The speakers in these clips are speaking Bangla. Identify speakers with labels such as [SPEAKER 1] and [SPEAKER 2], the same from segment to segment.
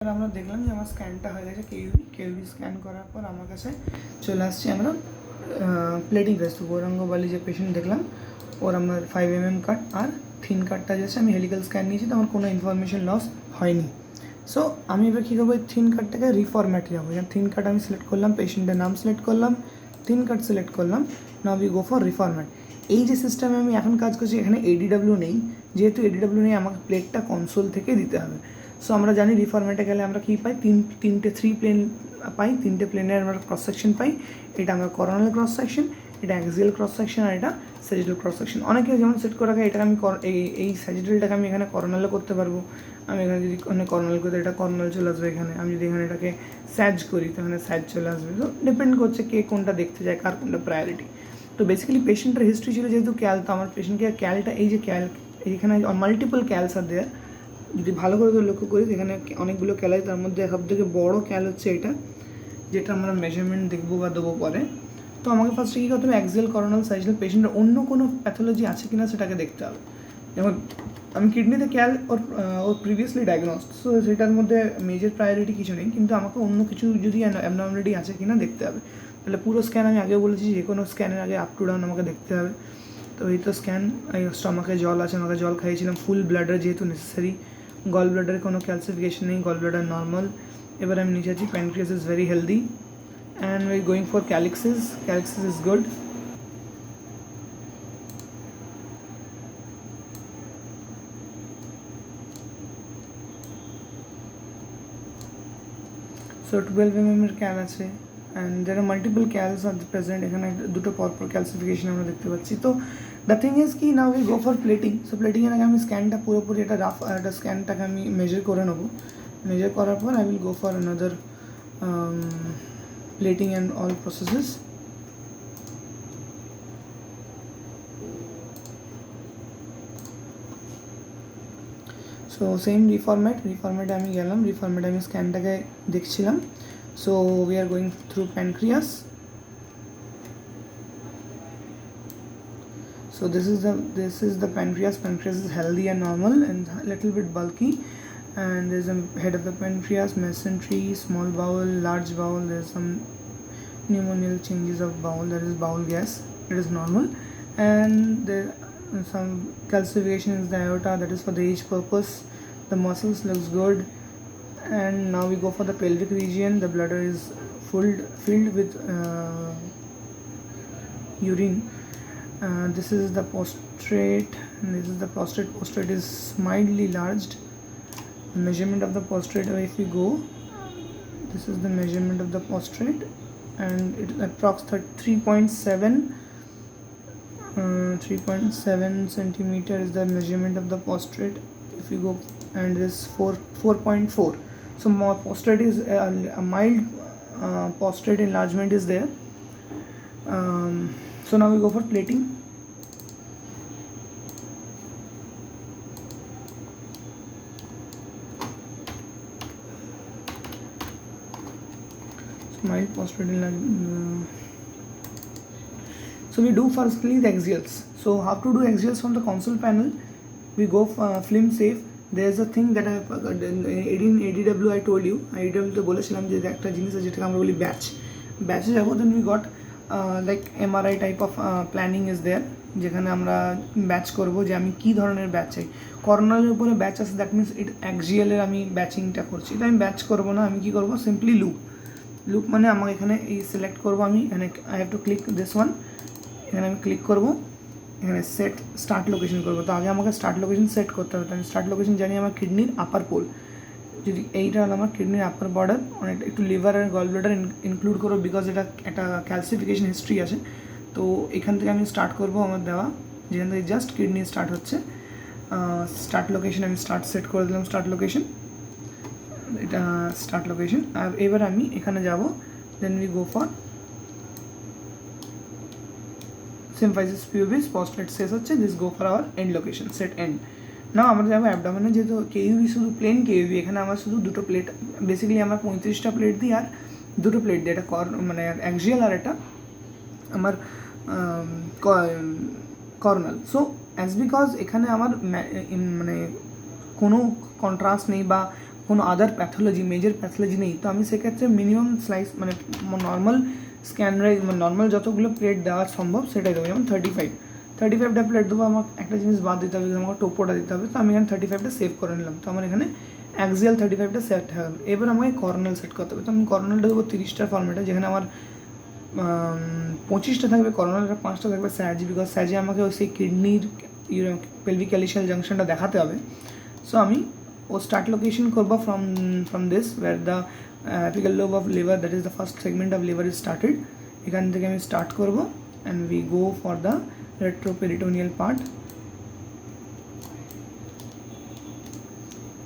[SPEAKER 1] আমরা দেখলাম যে আমার স্ক্যানটা হয়ে গেছে কেউবি স্ক্যান করার পর আমার কাছে চলে আসছে আমরা প্লেটিং ফেস গৌরাঙ্গবালি যে পেশেন্ট দেখলাম ওর আমার 5 mm কাট আর থিন কাটটা যাচ্ছে আমি হেলিক্যাল স্ক্যান নিয়েছি তো আমার কোনো ইনফরমেশন লস হয়নি। সো আমি এবার কী করবো, থিন কাটটাকে রিফরম্যাটে যাবো। থিন কাট আমি সিলেক্ট করলাম, পেশেন্টের নাম সিলেক্ট করলাম, থিন কাট সিলেক্ট করলাম, নাও উই গো ফর রিফরম্যাট। এই যে সিস্টেমে আমি এখন কাজ করছি এখানে ADW নেই, যেহেতু ADW নেই আমাকে প্লেটটা কনসোল থেকে দিতে হবে। সো আমরা জানি রিফরম্যাটে গেলে আমরা কী পাই, তিনটে 3 প্লেন পাই, তিনটে প্লেনের আমরা ক্রস সেকশন পাই। এটা আমরা করোনাল ক্রস সেকশন, এটা অ্যাক্সিয়াল ক্রস সেকশন আর এটা স্যাজিটাল ক্রস সেকশন। অনেকে যেমন সেট করে রাখে এটাকে আমি এই স্যাজিটালটাকে আমি এখানে করোনালে করতে পারবো। আমি এখানে যদি করোনাল করতে এটা করোনাল চলে আসবে এখানে, আমি যদি এখানে এটাকে স্যাজ করি তো এখানে স্যাজ চলে আসবে। তো ডিপেন্ড করছে কে কোনটা দেখতে যায়, কার কোনটা প্রায়োরিটি। তো বেসিক্যালি পেশেন্টের হিস্ট্রি ছিল যেহেতু ক্যাল, তো আমার পেশেন্টকে ক্যালটা এই যে ক্যাল এইখানে মাল্টিপল ক্যালস আর দেয়ার, যদি ভালো করে লক্ষ্য করি এখানে অনেকগুলো ক্যাল আছে, তার মধ্যে সবথেকে বড় ক্যাল হচ্ছে এটা, যেটা আমরা মেজারমেন্ট দেখবো বা দেবো পরে। তো আমাকে ফার্স্টে কী করতে হবে, অ্যাক্সিয়াল করোনাল স্যাজিটাল পেশেন্টের অন্য কোনো প্যাথোলজি আছে কিনা সেটাকে দেখতে হবে। যেমন আমি কিডনিতে ক্যাল ওর প্রিভিয়াসলি ডায়াগনোসড, সো সেটার মধ্যে মেজর প্রায়োরিটি কিছু নেই, কিন্তু আমাকে অন্য কিছু যদি অ্যাবনর্মালিটি আছে কিনা দেখতে হবে। তাহলে পুরো স্ক্যান আমি আগেও বলেছি যে কোনো স্ক্যানের আগে আপ টু ডাউন আমাকে দেখতে হবে। তো এই তো স্ক্যান, এই স্টমাকে জল আছে, আমাকে জল খাইয়েছিলাম, ফুল ব্লাডার যেহেতু নেসেসারি, গল ব্লাডারে কোনো ক্যালসিফিকেশন নেই, গল ব্লাডার নর্মাল। এবার আমি নিচে আছি, pancreas is very healthy and we're going for calyxes is good. So 12 mm ক্যাল আছে and there are multiple cals are present, এখানে দুটো পরপর ক্যালসিফিকেশন আমরা দেখতে পাচ্ছি। তো দ্য থিং ইজ কি, now will go for plating. So plating এর আগে আমি স্ক্যানটা পুরোপুরি এটা রাফ একটা স্ক্যানটাকে আমি মেজার করে নেবো। মেজার করার পর I will go for another plating and all processes. So same reformat আমি গেলাম, reformat আমি স্ক্যানটাকে দেখছিলাম। So we are going through pancreas. So this is the pancreas is healthy and normal and a little bit bulky, and there's a head of the pancreas, mesentery, small bowel, large bowel, there's some pneumonial changes of bowel, that is bowel gas, it is normal, and there some calcification in the aorta, that is for the age purpose. The muscles looks good, and now we go for the pelvic region. The bladder is filled with urine. This is the prostate, and this is the prostate. Prostate is mildly enlarged. The measurement of the prostate, if we go, this is the measurement of the prostate, and it approximately 3.7 centimeter is the measurement of the prostate. If we go, and this 4.4, so more prostate is a mild prostate enlargement is there. So now we go for plating. So mild prostate enlargement. So we do firstly the axials. So how to do axials from the console panel? We go film safe. There's a thing that I in ADW I told you. ADW তো বলেছিলাম যে একটা জিনিস আছে যেটাকে আমরা বলি ব্যাচে যাবো। Then we got like MRI type of planning is there, যেখানে আমরা ব্যাচ করবো যে আমি কী ধরনের ব্যাচ চাই। করোনালের উপরে ব্যাচ আছে, দ্যাট মিনস অ্যাক্সিয়ালের আমি ব্যাচিংটা করছি। তো আমি ব্যাচ করবো না, আমি কী করবো, সিম্পলি লুপ মানে আমাকে এখানে এই সিলেক্ট করবো, আমি এখানে I have two click this one, এখানে আমি ক্লিক করবো, এখানে সেট স্টার্ট লোকেশন করবো। তো আগে আমাকে স্টার্ট লোকেশন সেট করতে হবে। তো আমি স্টার্ট লোকেশন জানি আমার কিডনির আপার পোল, যদি এইটা হলো আমার কিডনির আপার বর্ডার, অনেকটা একটু লিভার আর গল ব্লাডার ইনক্লুড করবো বিকজ এটা একটা ক্যালসিফিকেশন হিস্ট্রি আছে। তো এখান থেকে আমি স্টার্ট করবো আমার দেওয়া, যেখান থেকে জাস্ট কিডনি স্টার্ট হচ্ছে। স্টার্ট লোকেশন আমি সেট করে দিলাম, স্টার্ট লোকেশন, এটা স্টার্ট লোকেশন। আর এবার আমি এখানে যাব, then we go for symphysis pubis, prostate শেষ হচ্ছে, this go for our end location, set end. না আমরা যাবো অ্যাবডোমেনে, যেহেতু কেইউবি শুধু প্লেন কেইউবি, এখানে আমার শুধু দুটো প্লেট, বেসিক্যালি আমার 35টা প্লেট দিই আর দুটো প্লেট দিই, এটা মানে অ্যাক্সিয়াল আর এটা আমার করোনাল। সো অ্যাজ বিকজ এখানে আমার মানে কোনো কন্ট্রাস্ট নেই বা কোনো আদার প্যাথোলজি মেজর প্যাথোলজি নেই, তো আমি সেক্ষেত্রে মিনিমাম স্লাইস মানে নর্মাল স্ক্যানরাই মানে নর্মাল যতগুলো প্লেট দেওয়া সম্ভব সেটাই দেবো। যেমন 35টা প্লেট দেবো, আমার একটা জিনিস বাদ দিতে হবে, আমাকে টোপোটা দিতে হবে, তো আমি এখানে 35টা সেভ করে নিলাম। তো আমার এখানে অ্যাক্সিয়াল 35টা সেট হয়ে গেল। এবার আমাকে কর্নাল সেট করতে হবে, তো আমি কর্নালটা দেবো 30টার ফর্মেটে, যেখানে আমার 25টা থাকবে কর্নাল আর 5টা থাকবে স্যাজ, বিকজ স্যাজে আমাকে ওই সেই কিডনির পেলভিক ক্যালিশিয়াল জাংশনটা দেখাতে হবে। সো আমি ও স্টার্ট লোকেশন করবো from this where the apical lobe of liver, that is the first segment of liver is started. এখান থেকে আমি স্টার্ট করবো and we go for the retroperitoneal part,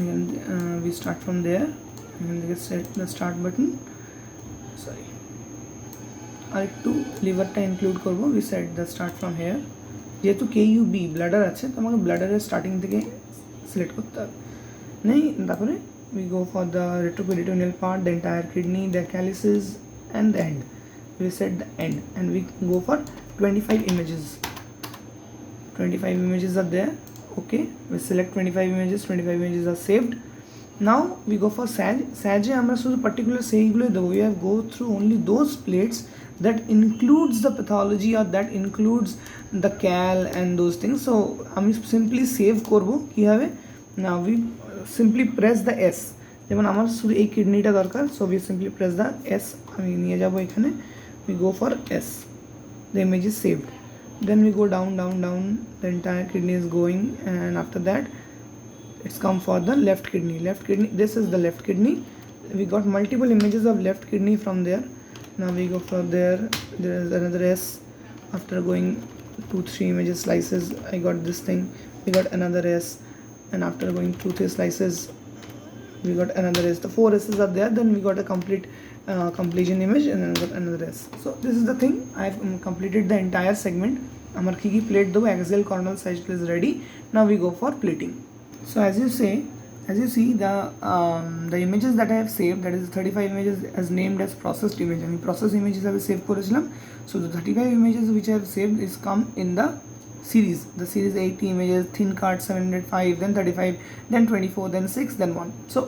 [SPEAKER 1] and we start from there and we set the start button. Sorry, আর একটু লিভারটা ইনক্লুড করবো, we set the start from here. যেহেতু KUB ব্লাডার আছে, তো আমাকে ব্লাডারের স্টার্টিং থেকে সিলেক্ট করতে হবে নেই। তারপরে we go for the retroperitoneal part, the entire kidney, the calyces and the end. We set the end and we go for 25 images. 25 images are there. Okay, we select 25 images. 25 images are saved. Now we go for SAG. SAG আমরা শুধু particular সেইগুলো দেবো। We have go through only those plates that includes the pathology or that includes the cal and those things. So আমি simply save করব কিভাবে, now we simply press the S, যেমন আমার শুধু এই কিডনিটা দরকার, so we simply press the S, আমি নিয়ে যাব এখানে, we go for S, the image is saved. Then we go down, the entire kidney is going, and after that it's come for the left kidney. This is the left kidney. We got multiple images of left kidney from there. Now we go for there is another S. After going 2-3 images slices, I got this thing, we got another S, and after going 2-3 slices we got another S. The 4 S's are there, then we got a complete completion image, and then got another S. So this is the thing, I have completed the entire segment. Amar ki plate do axial coronal sagittal is ready. Now we go for plating. So as you see the images that I have saved, that is 35 images as named as processed image, and processed images I have saved করেছিলাম. So the 35 images which I have saved is come in the series 80 images, thin cut 705, then 35, then 24, then 6, then 1. So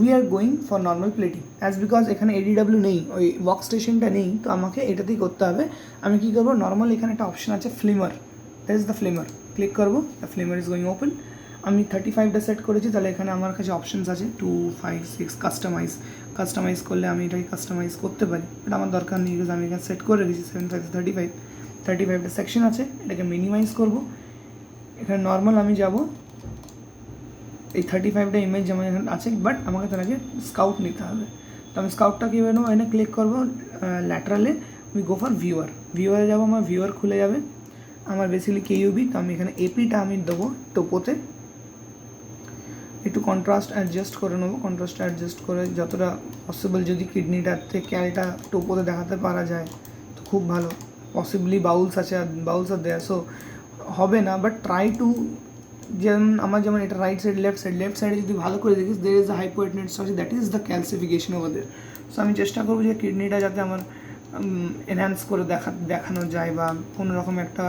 [SPEAKER 1] we are going for normal plating, as because এখানে ADW নেই, ওই ওয়ার্ক স্টেশনটা নেই, তো আমাকে এটাতেই করতে হবে। আমি কি করব, নর্মাল এখানে একটা অপশন আছে ফ্লিমার, দ্যাট ইজ দ্য ফ্লিমার, ক্লিক করব, দ্য ফ্লিমার ইজ গোয়িং ওপেন। আমি 35টা সেট করেছি, তাহলে এখানে আমার কাছে অপশনস আছে 2, 5, 6, কাস্টমাইজ করলে আমি এটাকে কাস্টমাইজ করতে পারি, বাট আমার দরকার নেই, বিকজ আমি এখানে সেট করে রেখেছি 7, 5, 35টা সেকশন আছে, এটাকে মিনিমাইজ করব। এখানে নর্মাল আমি যাব, এই 35টা ইমেজ যেমন এখানে আছে, বাট আমাকে তার আগে স্কাউট নিতে হবে। তো আমি স্কাউটটা কীভাবে নেবো, এখানে ক্লিক করবো ল্যাটারালে, উই গো ফর ভিউয়ারে যাবো, আমার ভিউয়ার খুলে যাবে। আমার বেসিক্যালি KUB, তো আমি এখানে এপিটা আমি দেবো টোপোতে, একটু কন্ট্রাস্ট অ্যাডজাস্ট করে নেবো, কন্ট্রাস্ট অ্যাডজাস্ট করে যতটা পসিবল যদি কিডনিটাতে ক্যালটা টোপোতে দেখাতে পারা যায় তো খুব ভালো। পসিবলি বাউলস আর দেয়ার, সো হবে না, বাট ট্রাই টু, যেমন আমার যেমন এটা রাইট সাইড লেফট সাইডে যদি ভালো করে দেখিস, there is the hypoattenuating structure, that is the calcification over there. So আমি চেষ্টা করবো যে কিডনিটা যাতে আমার এনহ্যান্স করে দেখানো যায়, বা কোনো রকম একটা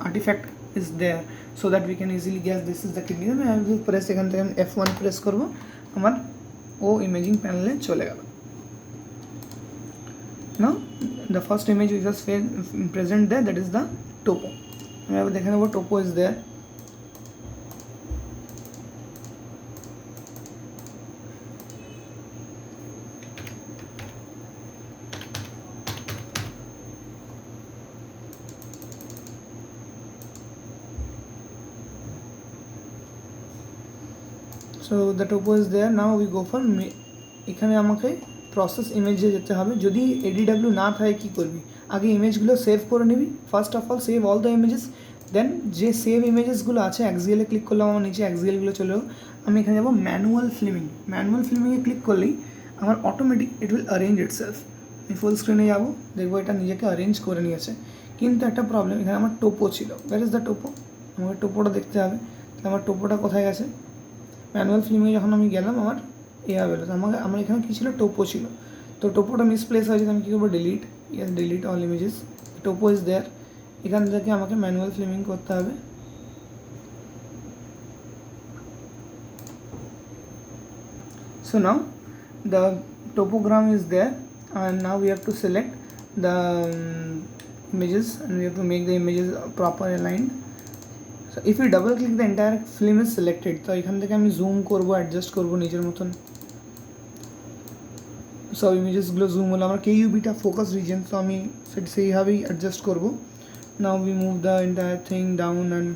[SPEAKER 1] artefact is there, so that we can easily guess this is the kidney. আমি প্রেস এখান থেকে F1 প্রেস করবো, আমার ও ইমেজিং প্যানেলে চলে গেল। Now the first image which was present there, that is the topo. আমি আবার দেখে নেবো topo is there. So the topo is there. Now we go for এখানে আমাকে প্রসেস ইমেজে যেতে হবে। যদি ADW না থাকে কী করবি, আগে ইমেজগুলো সেভ করে নিবি, first of all save all the images, then যে সেভ ইমেজেসগুলো আছে অ্যাক্সিয়ালে ক্লিক করলাম, আমার নিচে অ্যাক্সিয়ালগুলো চলে যাবো। আমি এখানে যাবো ম্যানুয়াল ফিল্মিংয়ে ক্লিক করলেই আমার automatic it will arrange itself. আমি ফুল স্ক্রিনে যাবো, দেখবো এটা নিজেকে অ্যারেঞ্জ করে নিয়েছে, কিন্তু একটা প্রবলেম, এখানে আমার টোপো ছিল, দ্যাট ইজ দ্য টোপো, আমাকে টোপোটা দেখতে হবে। তাহলে আমার টোপোটা কোথায় গেছে, ম্যানুয়াল ফিল্মে যখন আমি গেলাম আমার এভাবে আমার এখানে কী ছিল, টোপো ছিল, তো টোপোটা মিসপ্লেস হয়েছে, আমি কী করবো, delete all images, topo is there. এখান থেকে আমাকে ম্যানুয়াল ফিল্মিং করতে হবে। So now the topogram is there, and now we have to select the images, and we have to make the images proper aligned. So if you double click, the entire film is selected. তো এখান থেকে আমি জুম করব, অ্যাডজাস্ট করব নিজের মতন। সব ইমেজেসগুলো জুম হলো, আমার কেইউবিটা ফোকাস রিজন, তো আমি সেইভাবেই অ্যাডজাস্ট করব। Now we move the entire thing down and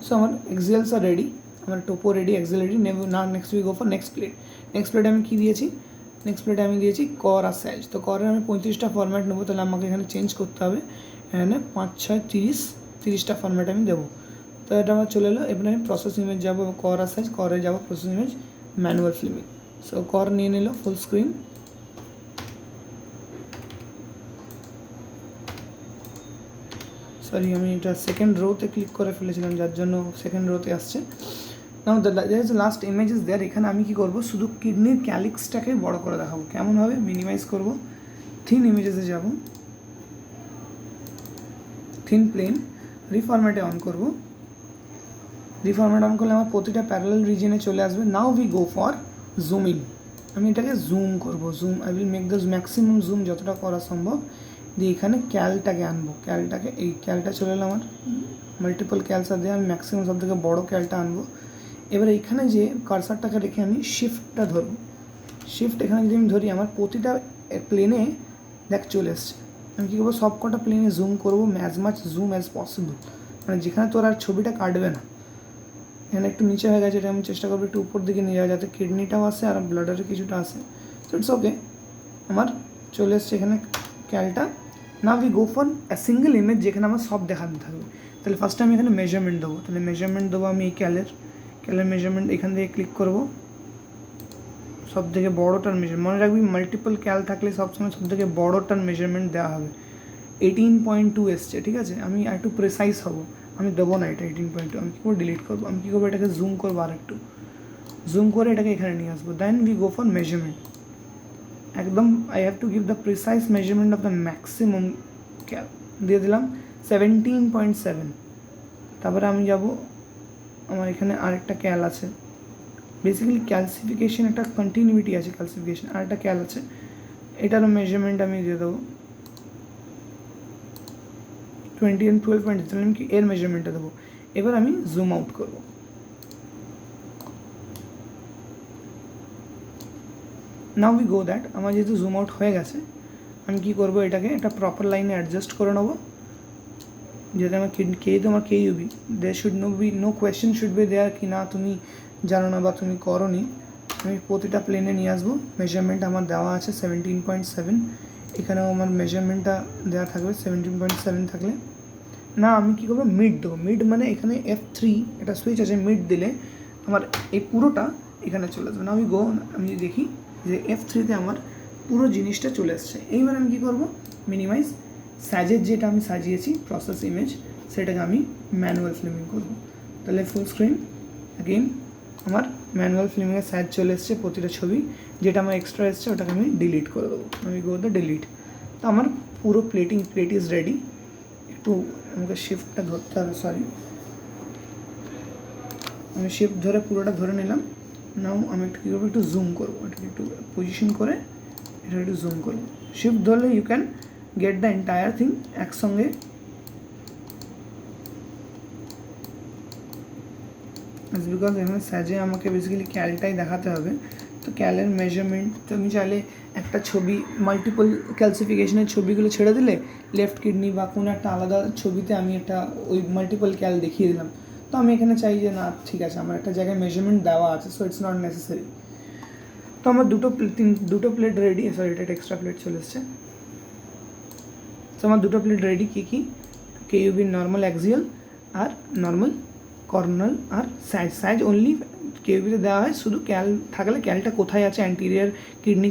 [SPEAKER 1] so আমার এক্সেলস আর রেডি, আমার টোপো রেডি, এক্সেল রেডি। না next we go for next plate. Next প্লেটে আমি কী দিয়েছি? নেক্সট প্লেটে আমি দিয়েছি কর আর স্যাজ। তো করের আমি 35টা ফরম্যাট নেবো, তাহলে আমাকে এখানে চেঞ্জ করতে হবে। এখানে 5, 6, 30টা ফরম্যাট আমি দেবো। তো এটা আমার চলে এলো। এবার আমি প্রসেস ইমেজ যাবো, কর আর সাইজ, করে যাবো process image, manual filming. So কর নিয়ে নিল ফুল স্ক্রিন। সরি, আমি এটা সেকেন্ড রোতে ক্লিক করে ফেলেছিলাম, যার জন্য সেকেন্ড রোতে আসছে। Now there is last image is there. এখানে আমি কী করবো? শুধু কিডনির ক্যালিক্সটাকে বড় করে দেখাবো। কেমনভাবে? মিনিমাইজ করব, থিন ইমেজেসে যাব, থিন প্লেন, রিফরম্যাটে অন করব। রিফরম্যাট অন করলে আমার প্রতিটা প্যারালাল রিজনে চলে আসবে। Now we go for zooming. আমি এটাকে জুম করব, zoom, I will make the maximum zoom যতটা করা সম্ভব। দিয়ে এখানে ক্যালটাকে আনবো, ক্যালটাকে, এই ক্যালটা চলে এলো আমার, মাল্টিপল ক্যালস আর দিয়ে আমি ম্যাক্সিমাম সব থেকে বড়ো ক্যালটা আনবো। এবার এইখানে যে কার্সারটাকে রেখে আমি শিফটটা ধরবো। শিফট এখানে যদি আমি ধরি, আমার প্রতিটা প্লেনে দেখ চলে এসছে। আমি কী করবো? সব কটা প্লেনে জুম করবো, as much zoom as possible, মানে যেখানে তোর আর ছবিটা কাটবে না। এখানে একটু নিচে হয়ে গেছে, এটা আমি চেষ্টা করবো একটু উপর দিকে নিয়ে যাওয়া, যাতে কিডনিটাও আসে আর ব্লাডারও কিছুটা আসে। সো ইটস ওকে, আমার চলে এসছে এখানে ক্যালটা। না we go for a single image যেখানে আমার সব দেখাতে থাকবে। তাহলে ফার্স্টে আমি এখানে মেজারমেন্ট দেবো। তাহলে মেজারমেন্ট দেবো আমি এই ক্যালের মেজারমেন্ট এখান থেকে ক্লিক করবো। সব থেকে বড়োটার মেজারমেন্ট, মনে রাখবি মাল্টিপল ক্যাল থাকলে সবসময় সব থেকে বড়োটার মেজারমেন্ট দেওয়া হবে। 18.2 এসছে, ঠিক আছে। আমি একটু প্রেসাইজ হবো, আমি দেবো না এটা 18.2। আমি কী করবো? ডিলিট করবো। আমি কী করবো? এটাকে জুম করবো, আর একটু জুম করে এটাকে এখানে নিয়ে আসবো। Then we go for measurement. একদম I have to give the precise measurement of the maximum cal, দিয়ে দিলাম 17.7। তারপরে আমি যাব, আমার এখানে আরেকটা ক্যাল আছে, বেসিক্যালি ক্যালসিফিকেশন, একটা কন্টিনিউটি আছে ক্যালসিফিকেশন, আরেকটা ক্যাল আছে, এটারও মেজারমেন্ট আমি দিয়ে দেবো 20 and 12.0। তাহলে আমি কি এর মেজারমেন্টটা দেবো। এবার আমি জুম আউট করবো। Now we go that. আমার যেহেতু জুম আউট হয়ে গেছে, আমি কী করবো? এটাকে একটা প্রপার লাইনে অ্যাডজাস্ট করে নেবো। যেহেতু আমার যেহেতু আমার KUB, there should no question should be there কি না তুমি জানো না বা তুমি করো নি। আমি প্রতিটা প্লেনে নিয়ে আসবো। মেজারমেন্ট আমার দেওয়া আছে 17.7, এখানেও আমার মেজারমেন্টটা দেওয়া থাকবে 17.7 থাকলে। না আমি কী করবো? মিড দেবো। মিড মানে এখানে F3 একটা সুইচ আছে, মিড দিলে আমার এই পুরোটা এখানে চলে আসবে। না আমি আমি দেখি যে F3তে আমার পুরো জিনিসটা চলে আসছে। এইবার আমি কী করবো? মিনিমাইজ স্যাজের যেটা আমি সাজিয়েছি প্রসেস ইমেজ, সেটাকে আমি ম্যানুয়াল ফিল্মিং করবো। তাহলে ফুল স্ক্রিন অ্যাগেন আমার ম্যানুয়াল ফিল্মিংয়ের স্যাজ চলে এসছে। প্রতিটা ছবি যেটা আমার এক্সট্রা এসছে ওটাকে আমি ডিলিট করে দেবো। আমি গো দ্য ডিলিট। তো আমার পুরো প্লেট ইজ রেডি। একটু আমাকে শিফটটা ধরতে হবে, সরি, আমি শিফট ধরে পুরোটা ধরে নিলাম। নাও আমি একটু কী করবো? একটু জুম করবো, এটাকে একটু পজিশন করে এটা একটু জুম করবো। শিফট ধরলে you can get the entire thing একসঙ্গে। বিকজ এখানে স্যাজে আমাকে বেসিক্যালি ক্যালটাই দেখাতে হবে। তো ক্যালের মেজারমেন্ট, তুমি চাইলে একটা ছবি মাল্টিপল ক্যালসিফিকেশনের ছবিগুলো ছেড়ে দিলে লেফট কিডনি বা কোনো একটা আলাদা ছবিতে আমি একটা ওই মাল্টিপল ক্যাল দেখিয়ে দিলাম। তো আমি এখানে চাই যে না, ঠিক আছে, আমার একটা জায়গায় মেজারমেন্ট দেওয়া আছে, সো ইটস নট নেসেসারি। তো আমার দুটো প্লেট রেডি, সরি এটা এক্সট্রা প্লেট চলে এসছে। তো আমার দুটো প্লেট রেডি। কী কী? কেইউবি নর্মাল অ্যাক্সিয়াল আর নর্মাল কর্নাল আর সাইজ অনলি কেইউবিতে দেওয়া হয়। শুধু ক্যাল থাকলে ক্যালটা কোথায় আছে, anterior kidney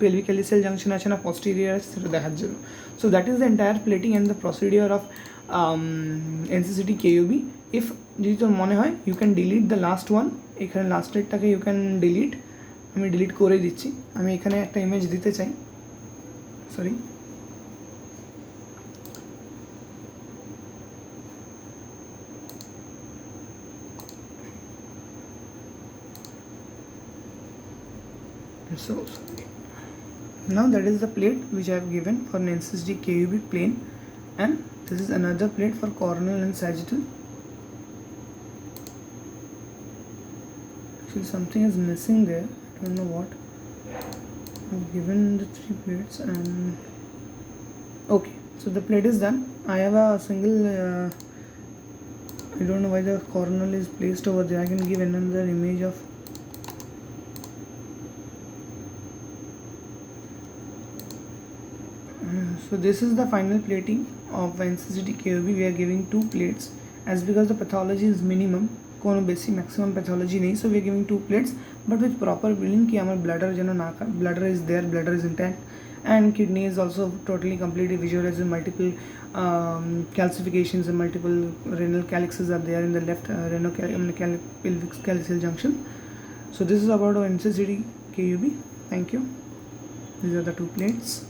[SPEAKER 1] pelvic calyceal junction আছে না পস্টিরিয়ার আছে, সেটা দেখার জন্য। So that is the entire plating and the procedure of NCCT KUB. If যদি তোর মনে হয় you can delete the last one, এখানে লাস্টেরটাকে ইউ ক্যান ডিলিট। আমি ডিলিট করে দিচ্ছি। আমি এখানে একটা ইমেজ দিতে চাই, sorry, So now that is the plate which I have given for an NCSD KUB plane, and this is another plate for coronal and sagittal. Actually something is missing there, I don't know what. I've given the 3 plates and okay, so the plate is done. I have a single I don't know why the coronal is placed over there. I can give another image of so this is the final plating of NCCT KOB. We are giving 2 plates as because the pathology is minimum, कोनो बेसी maximum pathology नहीं, so we are giving 2 plates but with proper billing कि हमारा bladder जो ना bladder is there, bladder is intact, and kidney is also totally completely visualized. Multiple calcifications and multiple renal calyxes are there in the left pelvic calyceal junction. So this is about our NCCT KUB. Thank you. These are the 2 plates.